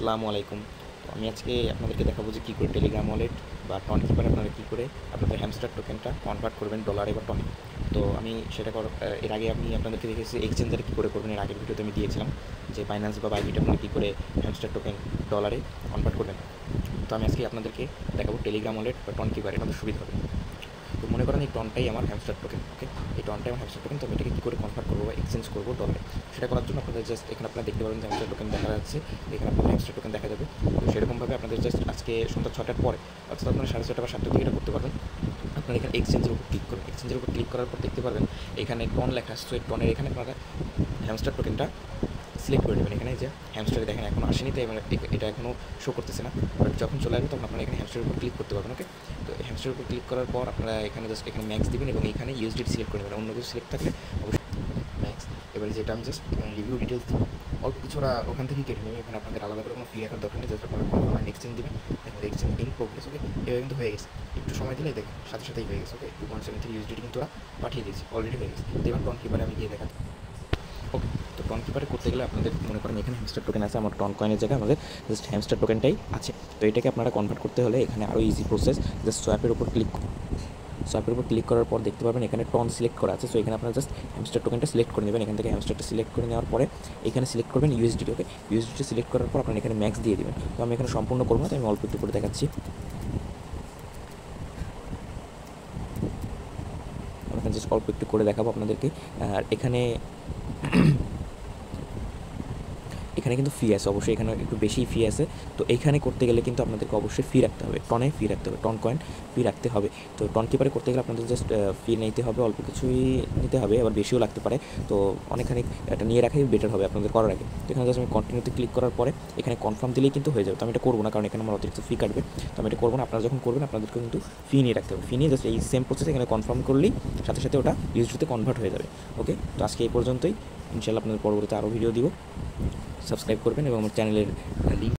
আসসালামু আলাইকুম। তো আমি আজকে আপনাদেরকে দেখাবো যে কী করে টেলিগ্রাম ওয়ালেট বা টন কিপারে আপনারা কী করে আপনাদের হ্যামস্টার টোকেনটা কনভার্ট করবেন ডলারে বা টনে। তো আমি সেটা এর আগে আমি আপনাদেরকে দেখেছি এক্সচেঞ্জারে কী করে করবেন, এর আগের ভিডিওতে আমি দিয়েছিলাম যে বাইন্যান্স বা বাইবিট আপনারা কী করে হ্যামস্টার টোকেন ডলারে কনভার্ট করবেন। তো আমি আজকে আপনাদেরকে দেখাবো টেলিগ্রাম ওয়ালেট বা টন কিপারে আমাদের সুবিধা হবে। তো মনে করেন এই টনটাই আমার হ্যামস্টার টোকেন, ওকে, এই টনটাই আমার হ্যামস্টার টোকেন। তো আমি এটাকে কী করে কনভার্ট করবো বা এক্সচেঞ্জ করবো ডলারে, সেটা করার জন্য আপনাদের জাস্ট এখানে আপনারা দেখতে পাবেন যে হ্যামস্টার টোকেন দেখা যাচ্ছে, এখানে আপনার হ্যামস্টার টোকেন দেখা যাবে। তো সেরকমভাবে আপনাদের জাস্ট আজকে সন্ধ্যা 6টার পরে অর্থাৎ আপনারা 6:30 বা 7টার দিকে এটা করতে পারবেন। আপনারা এখানে এক্সচেঞ্জের উপর ক্লিক করবেন, এক্সচেঞ্জের উপর ক্লিক করার পর দেখতে পারবেন এখানে টন লেখা আসছে। এই টনের এখানে আপনারা হ্যামস্টার টোকেনটা সিলেক্ট করে নেবেন। এখানে যে হ্যামস্টারে দেখেন এখনও আসেনি, তাই এটা এখনও শো করতেছে না, বাট যখন চলে আসবে তখন আপনারা এখানে হ্যামস্টারের উপর ক্লিক করতে পারবেন। ওকে, তো হ্যামস্টারের উপর ক্লিক করার পর আপনারা এখানে জাস্ট এখানে ম্যাক্স দিবেন এবং এখানে ইউএসডিটি সিলেক্ট করে নেবেন। অন্য কিছু সিলেক্ট থাকলে অবশ্যই ম্যাক্স। এবারে যেটা আমি জাস্ট রিভিউ ডিটেলস দিব, অল্প কিছু ওরা ওখান থেকেই কেটে নেবে। এখানে আপনাদের আলাদা করে কোনো ফি রাখার দরকার নেই, জাস্ট আপনারা অনলাইন এক্সচেঞ্জ দেবেন। দেখেন এক্সচেঞ্জ ইন প্রোগ্রেস। ওকে, এবার কিন্তু হয়ে গেছে, একটু সময় দিলেই দেখেন সাথে সাথেই হয়ে গেছে। ওকে, 2.73 ইউএসডিটি কিন্তু ওরা পাঠিয়ে দিয়েছে, অলরেডি হয়ে গেছে। এবার টন কিপারে আমি গিয়ে দেখাচ্ছি। ওকে, তো টন কিপারে করতে গেলে আপনাদের মনে করেন এখানে হ্যামস্টার টোকেন আছে, আমার টন কয়েনের জায়গায় আমাদের জাস্ট হ্যামস্টার টোকেনটাই আছে। তো এটাকে আপনারা কনভার্ট করতে হলে এখানে আরও ইজি প্রসেস, জাস্ট সোয়াপের উপর ক্লিক করার পর দেখতে পাবেন এখানে টন সিলেক্ট করা আছে। সো এখানে আপনারা জাস্ট হ্যামস্টার টোকেনটা সিলেক্ট করে নেবেন। এখান থেকে হ্যামস্টারটা সিলেক্ট করে নেওয়ার পরে এখানে সিলেক্ট করবেন ইউএসডিটি। ওকে, ইউএসডিটি সিলেক্ট করার পর আপনারা এখানে ম্যাক্স দিয়ে দেবেন। তো আমি এখানে সম্পূর্ণ করবো না, তো আমি অল্প একটু করে দেখাচ্ছি। আমি এখানে জাস্ট অল্প একটু করে দেখাবো আপনাদেরকে। আর এখানে কিন্তু ফি আছে, অবশ্যই এখানে একটু বেশি ফি আছে। তো এইখানে করতে গেলে কিন্তু আপনাদেরকে অবশ্যই ফি রাখতে হবে, টনে ফি রাখতে হবে, টন কয়েন ফি রাখতে হবে। তো টন কিপারে করতে গেলে আপনাদের জাস্ট ফি নিতে হবে, অল্প কিছুই নিতে হবে, আবার বেশিও লাগতে পারে। তো অনেকখানি এটা নিয়ে রাখাই বেটার হবে আপনাদের করার আগে। তো এখানে জাস্ট আমি কন্টিনিউতে ক্লিক করার পরে এখানে কনফার্ম দিলেই কিন্তু হয়ে যাবে। তো আমি এটা করবো না, কারণ এখানে আমার অতিরিক্ত ফি কাটবে। তো আমি এটা করবো না। আপনারা যখন করবেন আপনাদেরকে কিন্তু ফি নিয়ে রাখতে হবে। ফি নিয়ে জাস্ট এই সেম প্রসেস এখানে কনফার্ম করলেই সাথে সাথে ওটা ইউএসডিতে কনভার্ট হয়ে যাবে। ওকে, তো আজকে এই পর্যন্তই। ইনশাআল্লাহ আপনাদের পরবর্তীতে আরও ভিডিও দিব। সাবস্ক্রাইব করবেন এবং আমার চ্যানেলের লিঙ্ক